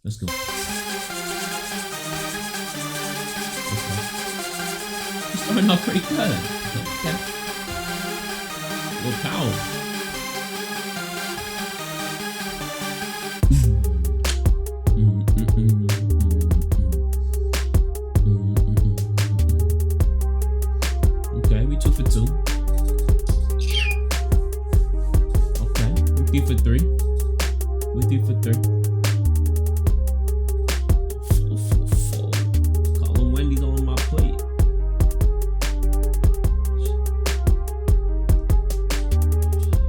Let's go. Okay. You're starting off pretty good. Okay. A little power. Okay, we 2 for 2. Okay, we 3 for 3. We 3 for 3. 4 for 4. Calling Wendy's on my plate.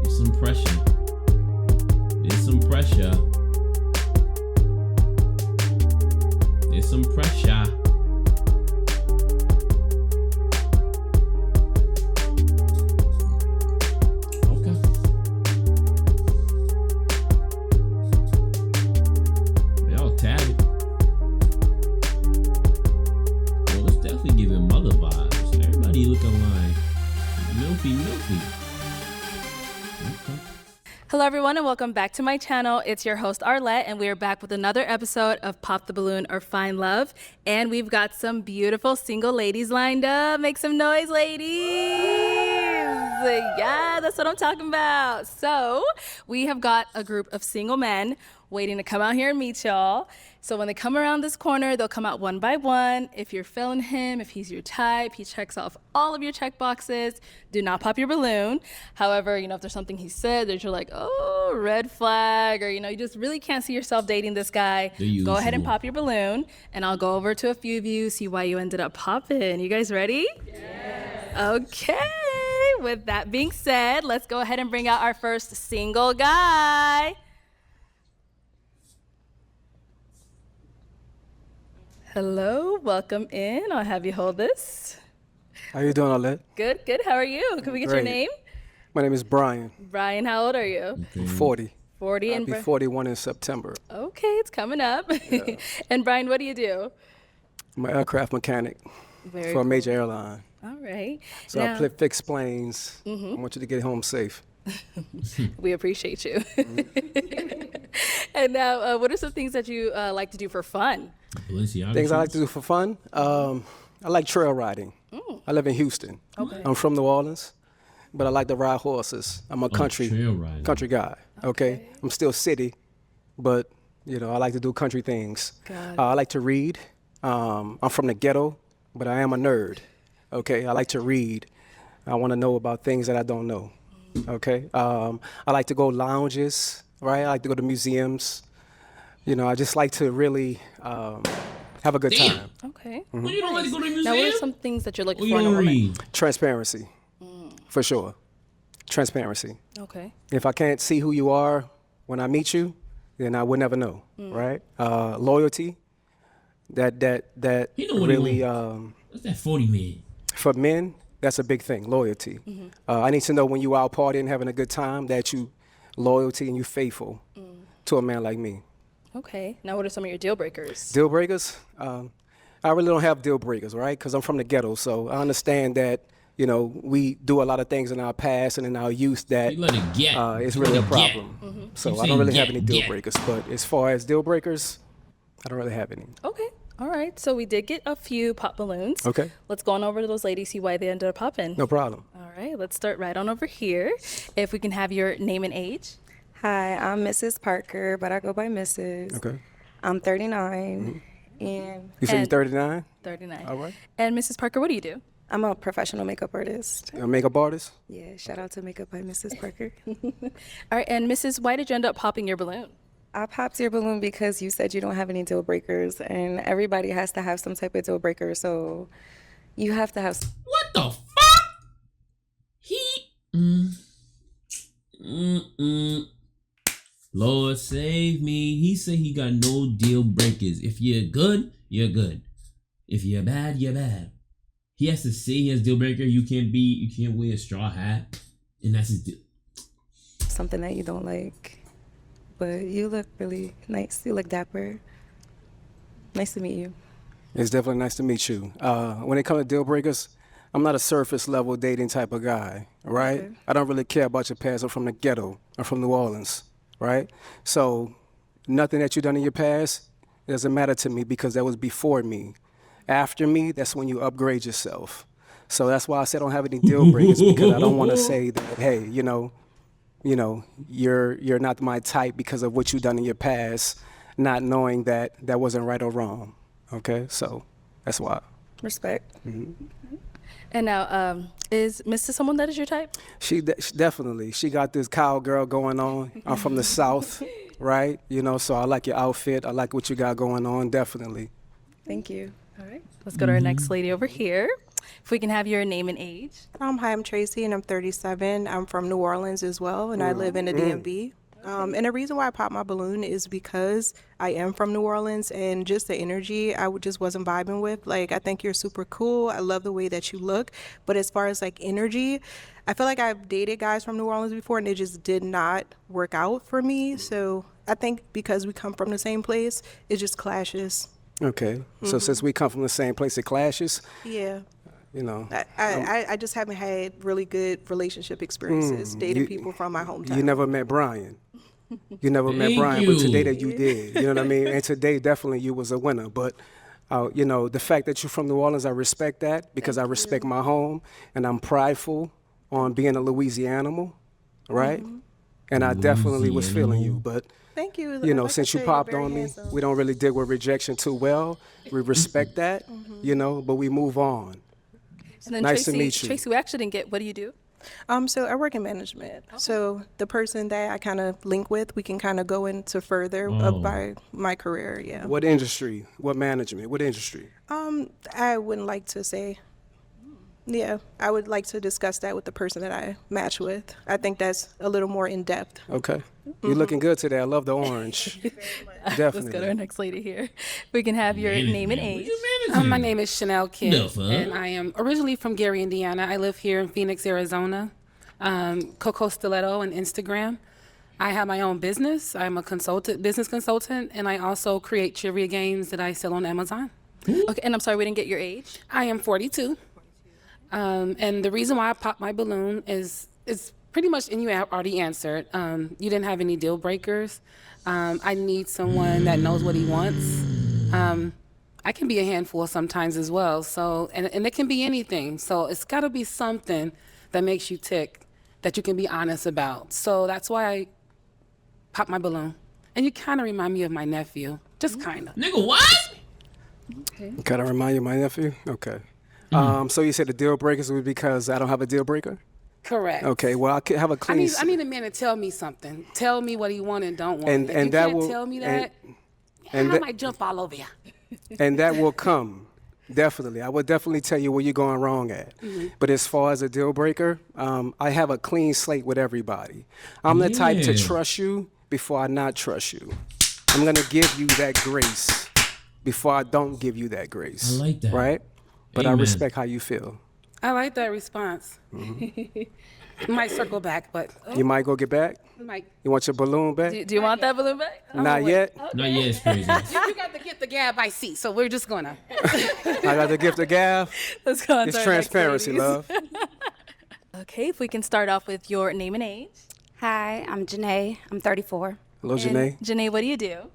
There's some pressure. There's some pressure. There's some pressure. Hello everyone and welcome back to my channel. It's your host Arlette and we are back with another episode of Pop the Balloon or Find Love. And we've got some beautiful single ladies lined up. Make some noise, ladies. Yeah, that's what I'm talking about. So we have got a group of single men waiting to come out here and meet y'all. So when they come around this corner, they'll come out one by one. If you're feeling him, if he's your type, he checks off all of your check boxes, do not pop your balloon. However, if there's something he said that you're like, oh, red flag, or, you just really can't see yourself dating this guy, go ahead and pop your balloon, and I'll go over to a few of you, see why you ended up popping. You guys ready? Yes. Okay. With that being said, let's go ahead and bring out our first single guy. Hello, welcome in. I'll have you hold this. How you doing, Arlette? Good. How are you? Can we get your name? My name is Brian. Brian, how old are you? I'm 40. 40 I'll be 41 in September. Okay, it's coming up. Yeah. And Brian, what do you do? I'm an aircraft mechanic for a major airline. All right. So I fix planes. I want you to get home safe. We appreciate you. And now, what are some things that you like to do for fun? Things I like to do for fun? I like trail riding. I live in Houston. Okay. I'm from New Orleans, but I like to ride horses. I'm a country guy. Okay. I'm still city, but I like to do country things. I like to read. I'm from the ghetto, but I am a nerd. Okay. I like to read. I want to know about things that I don't know. Okay. I like to go lounges, right? I like to go to museums. I just like to really have a good time. Okay. Well, you don't like to go to the museum? Now, what are some things that you're looking for in a woman? Transparency, for sure. Transparency. Okay. If I can't see who you are when I meet you, then I would never know, right? Loyalty. That really. What's that 40 man? For men, that's a big thing. Loyalty. I need to know when you out partying, having a good time, that you loyalty and you faithful to a man like me. Okay. Now, what are some of your deal breakers? Deal breakers? I really don't have deal breakers, right? Because I'm from the ghetto, so I understand that, we do a lot of things in our past and in our youth that is really a problem. So I don't really have any deal breakers. But as far as deal breakers, I don't really have any. Okay. All right. So we did get a few pop balloons. Okay. Let's go on over to those ladies, see why they ended up popping. No problem. All right. Let's start right on over here. If we can have your name and age. Hi, I'm Mrs. Parker, but I go by Mrs. Okay. I'm 39. And you say you're 39? 39. All right. And Mrs. Parker, what do you do? I'm a professional makeup artist. A makeup artist? Yeah, shout out to Makeup by Mrs. Parker. All right. And Mrs., why did you end up popping your balloon? I popped your balloon because you said you don't have any deal breakers, and everybody has to have some type of deal breaker, so you have to have. What the fuck? Lord save me. He said he got no deal breakers. If you're good, you're good. If you're bad, you're bad. He has to say he has deal breaker. You can't wear a straw hat, and that's his deal. Something that you don't like. But you look really nice. You look dapper. Nice to meet you. It's definitely nice to meet you. When it comes to deal breakers, I'm not a surface level dating type of guy, right? Okay. I don't really care about your past. I'm from the ghetto. I'm from New Orleans, right? So nothing that you've done in your past It doesn't matter to me because that was before me. After me, that's when you upgrade yourself. So that's why I said I don't have any deal breakers, because I don't want to say that, hey, you're not my type because of what you've done in your past, not knowing that that wasn't right or wrong. Okay, so that's why. Respect. And now, is Mr. someone that is your type? She definitely. She got this cowgirl going on. I'm from the South, right? So I like your outfit. I like what you got going on, definitely. Thank you. All right, let's go to our next lady over here. If we can have your name and age. Hi, I'm Tracy, and I'm 37. I'm from New Orleans as well, and I live in the DMV. And the reason why I popped my balloon is because I am from New Orleans, and just the energy just wasn't vibing with. Like, I think you're super cool. I love the way that you look. But as far as like energy, I feel like I've dated guys from New Orleans before, and it just did not work out for me. So I think because we come from the same place, it just clashes. Okay, so since we come from the same place, it clashes? Yeah. I just haven't had really good relationship experiences dating people from my hometown. You never met Brian. You never met Thank Brian, you. but today that you did. You know what I mean? And today, definitely, you was a winner. But, the fact that you're from New Orleans, I respect that because I respect my home, and I'm prideful on being a Louisianimal, right? And I definitely was feeling you. But, Thank you. Like since I you said, popped you're very on me, handsome. we don't really deal with rejection too well. We respect that, but we move on. And then Nice to Tracy, meet you. Tracy, we actually didn't get, what do you do? So I work in management. So the person that I kind of link with, we can kind of go into further of my career. Yeah. What industry? What management? What industry? I wouldn't like to say. Yeah, I would like to discuss that with the person that I match with. I think that's a little more in depth. Okay. You're looking good today. I love the orange. Definitely. Let's go to our next lady here. We can have your name and age. My name is Chanel Kidd, The fuck? and I am originally from Gary, Indiana. I live here in Phoenix, Arizona. Coco Stiletto on Instagram. I have my own business. I'm a business consultant, and I also create trivia games that I sell on Amazon. Okay, and I'm sorry, we didn't get your age. I am 42. And the reason why I popped my balloon is pretty much, and you already answered, you didn't have any deal breakers. I need someone that knows what he wants. I can be a handful sometimes as well. So, and it can be anything. So it's got to be something that makes you tick, that you can be honest about. So that's why I popped my balloon. And you kind of remind me of my nephew, just kind of. Nigga, what? Kind of remind you of my nephew? Okay. So you said the deal breakers was because I don't have a deal breaker? Correct. Okay, well, I could have a clean... I need a man to tell me something. Tell me what he want and don't want. And If you that can't will- tell me that, I might jump all over you. And that will come, definitely. I will definitely tell you where you're going wrong at. But as far as a deal breaker, I have a clean slate with everybody. I'm the type to Yeah. trust you before I not trust you. I'm going to give you that grace before I don't give you that grace. I like that. Right? But I Amen. respect how you feel. I like that response. Might circle back, but You might go get back? might. You want your balloon back? Do you want that balloon back? Not yet. Not yet, it's crazy. You got to get the gab I see, so we're just gonna. I got the gift of gab. Let's go on It's to our next transparency, ladies. love. Okay, if we can start off with your name and age. Hi, I'm Janae. I'm 34. Hello, Janae. Janae, what do you do?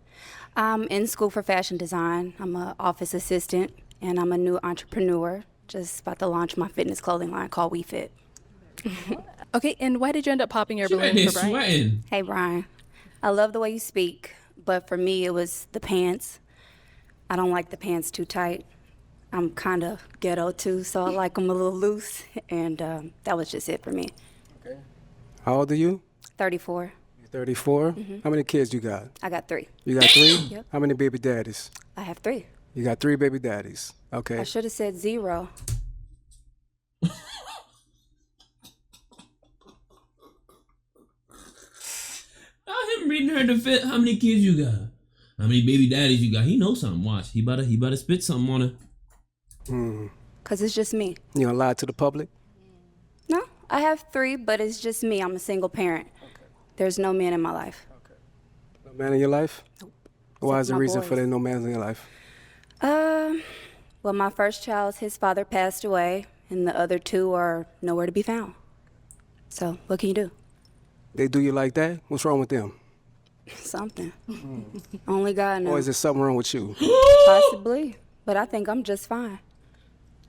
I'm in school for fashion design. I'm an office assistant, and I'm a new entrepreneur. Just about to launch my fitness clothing line called WeFit. Okay, and why did you end up popping your She balloon right there for Brian? sweating. Hey, Brian. I love the way you speak, but for me, it was the pants. I don't like the pants too tight. I'm kind of ghetto, too, so I like them a little loose, and that was just it for me. How old are you? 34. You're 34? How many kids you got? I got 3. You got 3? Yep. How many baby daddies? I have 3. You got 3 baby daddies. Okay. I should have said 0. Now him reading her to fit how many kids you got. How many baby daddies you got. He knows something. Watch. He about to spit something on her. Because it's just me. You gonna lie to the public? No, I have 3, but it's just me. I'm a single parent. There's no man in my life. No man in your life? Nope. Why Except is the my reason boys. for there no man in your life? Well, my first child, his father passed away, and the other 2 are nowhere to be found. So, what can you do? They do you like that? What's wrong with them? Something. Only God knows. Or is there something wrong with you? Possibly. But I think I'm just fine.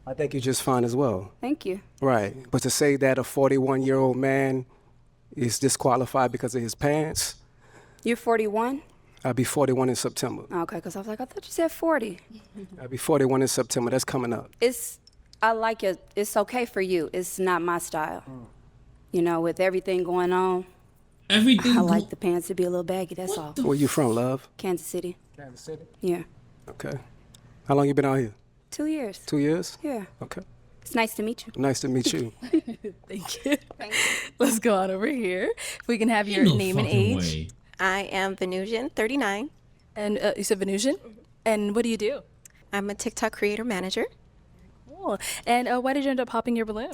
I think you're just fine as well. Thank you. Right. But to say that a 41-year-old man is disqualified because of his pants, You're 41? I'll be 41 in September. Okay, because I was like, I thought you said 40. I'll be 41 in September. That's coming up. I like it. It's okay for you. It's not my style. You know, with everything going on, I like the pants to be a little baggy, that's all. Where you from, love? Kansas City. Kansas City? Yeah. Okay. How long you been out here? 2 years. 2 years? Yeah. Okay. It's nice to meet you. Nice to meet you. Thank you. Let's go on over here. If we can have your name and age. I am Venusian, 39. And you said Venusian? And what do you do? I'm a TikTok creator manager. Cool. And why did you end up popping your balloon?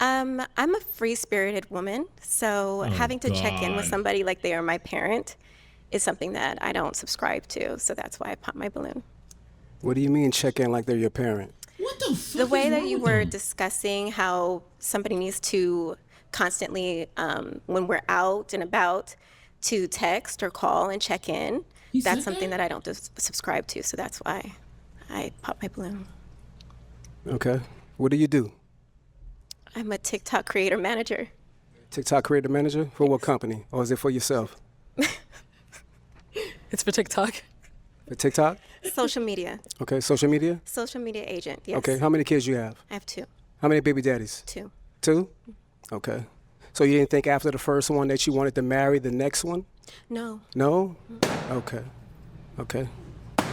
I'm a free-spirited woman, so having to check in with somebody like they are my parent is something that I don't subscribe to. So that's why I pop my balloon. What do you mean check in like they're your parent? What the fuck? The way that you were discussing how somebody needs to constantly, when we're out and about, to text or call and check in, that's something that I don't subscribe to. So that's why I pop my balloon. Okay. What do you do? I'm a TikTok creator manager. TikTok creator manager? For what company? Or is it for yourself? It's for TikTok. For TikTok? Social media. Okay, social media? Social media agent, yes. Okay, how many kids you have? I have 2. How many baby daddies? 2. 2? Okay. So you didn't think after the first one that you wanted to marry the next one? No. No? Okay. Okay.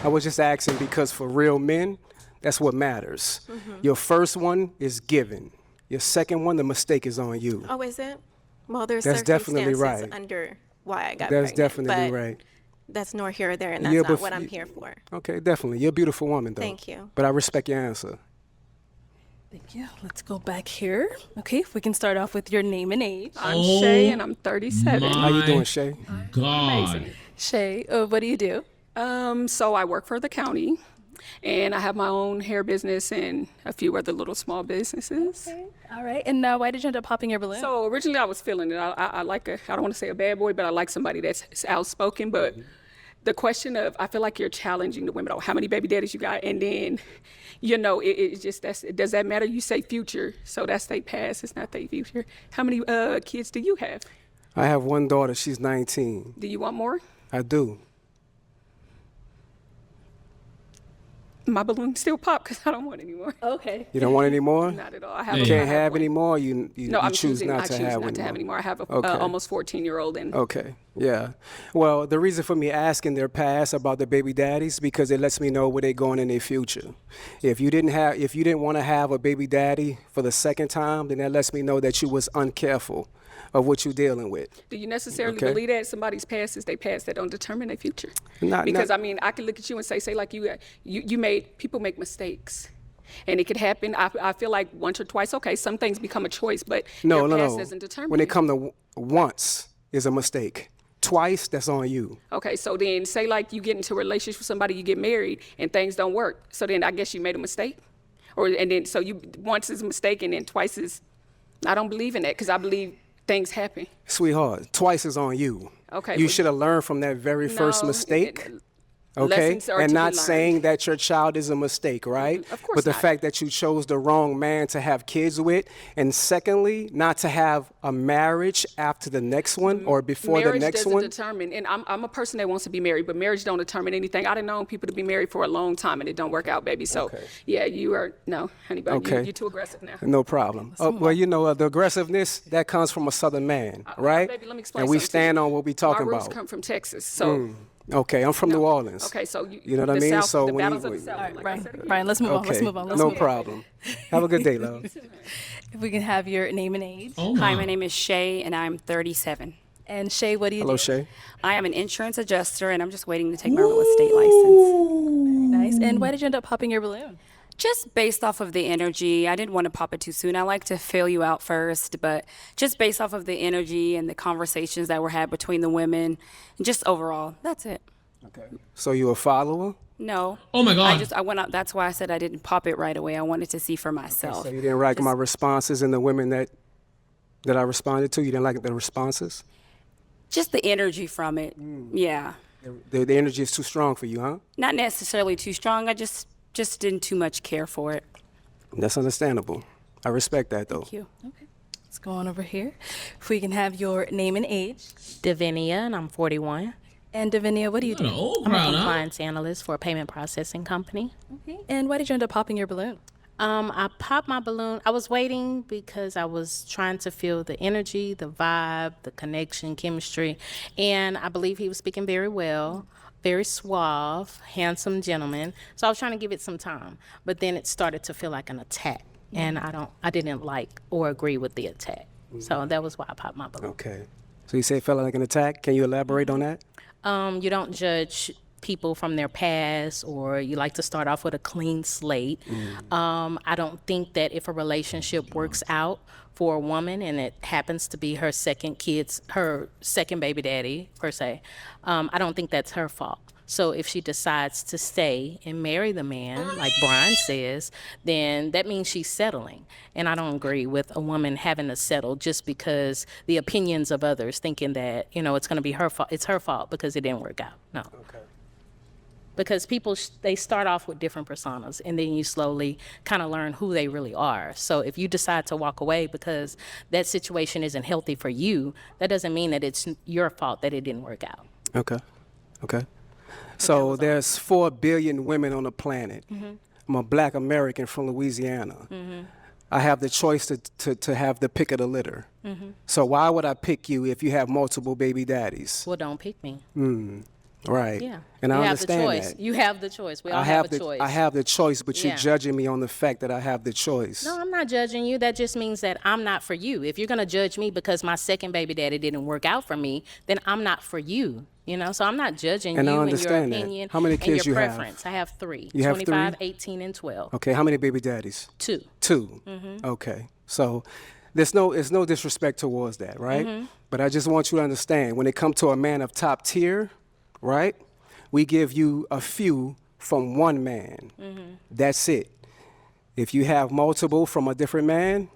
I was just asking because for real men, that's what matters. Your first one is given. Your second one, the mistake is on you. Oh, is it? Well, there's That's definitely right. under why I got That's pregnant. definitely but right. That's nor here or there, and that's Yeah, not but what I'm here for. Okay, definitely. You're a beautiful woman, though. Thank you. But I respect your answer. Thank you. Let's go back here. Okay, if we can start off with your name and age. I'm Shay, and I'm 37. How you doing, Shay? God. Shay, what do you do? So I work for the county, and I have my own hair business and a few other little small businesses. Okay. All right. And why did you end up popping your balloon? So originally I was feeling it. I like I don't want to say a bad boy, but I like somebody that's outspoken. But the question of, I feel like you're challenging the women. Oh, how many baby daddies you got? And then, it just, does that matter? You say future, so that's their past. It's not their future. How many kids do you have? I have one daughter. She's 19. Do you want more? I do. My balloon still pop because I don't want any more. Okay. You don't want any more? Not at all. I have. You can't have any more. You I'm choose choosing not to have any more. I have a Okay. almost 14-year-old and. Okay, yeah. Well, the reason for me asking their past about the baby daddies because it lets me know where they're going in their future. If you didn't want to have a baby daddy for the second time, then that lets me know that you was uncareful of what you're dealing with. Do you necessarily believe that somebody's past is their past that don't determine their future? Because I mean, I can look at you and say like people make mistakes. And it could happen. I feel like once or twice, okay, some things become a choice, but your past doesn't determine. When it comes to once is a mistake. Twice, that's on you. Okay, so then say like you get into a relationship with somebody, you get married, and things don't work. So then I guess you made a mistake? So once is a mistake and then twice is, I don't believe in that because I believe things happen. Sweetheart, twice is on you. Okay. You should have learned from that very first mistake. Okay, Lessons are and to be not learned. saying that your child is a mistake, right? Of course But the not. fact that you chose the wrong man to have kids with, and secondly, not to have a marriage after the next one or before the next one. Marriage doesn't determine, and I'm a person that wants to be married, but marriage don't determine anything. I done known people to be married for a long time and it don't work out, baby. So yeah, no, honey bun, Okay. you're too aggressive now. No problem. Well, the aggressiveness, that comes from a Southern man, right? Baby, let me explain And we something to stand you. on what we talking My roots about. come from Texas, so. Okay, I'm from New Orleans. Okay, so you know what I the mean? South, So the when battles of the you, South. All right, like I Brian. said again. Brian, let's move on. okay, Let's move on. no problem. Have a good day, love. If we can have your name and age. Oh Hi, my name is Shay, and I'm 37. And Shay, what do you Hello, do? Shay. I am an insurance adjuster, and I'm just waiting to take my real estate license. Nice. And why did you end up popping your balloon? Just based off of the energy, I didn't want to pop it too soon. I like to feel you out first, but just based off of the energy and the conversations that were had between the women, and just overall, that's it. Okay. So you a follower? No. Oh my God. I went out. That's why I said I didn't pop it right away. I wanted to see for myself. So you didn't like my responses and the women that I responded to? You didn't like the responses? Just the energy from it. Yeah. The energy is too strong for you, huh? Not necessarily too strong. I just didn't too much care for it. That's understandable. I respect that, though. Thank you. Okay. Let's go on over here. If we can have your name and age. Davinia, and I'm 41. And Davinia, what do you do? I'm a compliance analyst for a payment processing company. Okay. And why did you end up popping your balloon? I popped my balloon. I was waiting because I was trying to feel the energy, the vibe, the connection, chemistry. And I believe he was speaking very well, very suave, handsome gentleman. So I was trying to give it some time. But then it started to feel like an attack. And I didn't like or agree with the attack. So that was why I popped my balloon. Okay. So you say it felt like an attack. Can you elaborate on that? You don't judge people from their past, or you like to start off with a clean slate. I don't think that if a relationship works out for a woman and it happens to be her second baby daddy, per se, I don't think that's her fault. So if she decides to stay and marry the man, like Brian says, then that means she's settling. And I don't agree with a woman having to settle just because the opinions of others thinking that, it's going to be her fault. It's her fault because it didn't work out. No. Okay. Because people, they start off with different personas, and then you slowly kind of learn who they really are. So if you decide to walk away because that situation isn't healthy for you, that doesn't mean that it's your fault that it didn't work out. Okay. So there's 4 billion women on the planet. I'm a black American from Louisiana. I have the choice to have the pick of the litter. So why would I pick you if you have multiple baby daddies? Well, don't pick me. Right. Yeah. And I understand have the choice. that. You have the choice. We all have a choice. I have the choice, but you're Yeah. judging me on the fact that I have the choice. No, I'm not judging you. That just means that I'm not for you. If you're going to judge me because my second baby daddy didn't work out for me, then I'm not for you. So I'm not judging And I you and your understand that. opinion How many and kids your you have? preference. I have 3. You have 25, 3? 18, and 12. Okay, how many baby daddies? 2. 2. Okay. So it's no disrespect towards that, right? But I just want you to understand, when it comes to a man of top tier, right? We give you a few from one man. That's it. If you have multiple from a different man,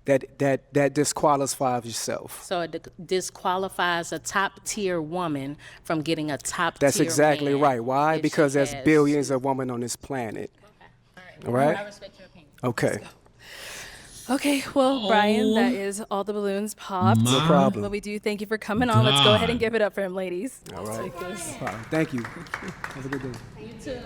that disqualifies yourself. So it disqualifies a top tier woman from getting a top tier That's exactly man right. Why? if Because she there's has billions of women on this planet. All right? I respect your opinion. Okay. Okay, well, Brian, that is all the balloons popped. No problem. But we do thank you for coming on. Let's go ahead and give it up for him, ladies. All right. Thank you. Have a good day. You too.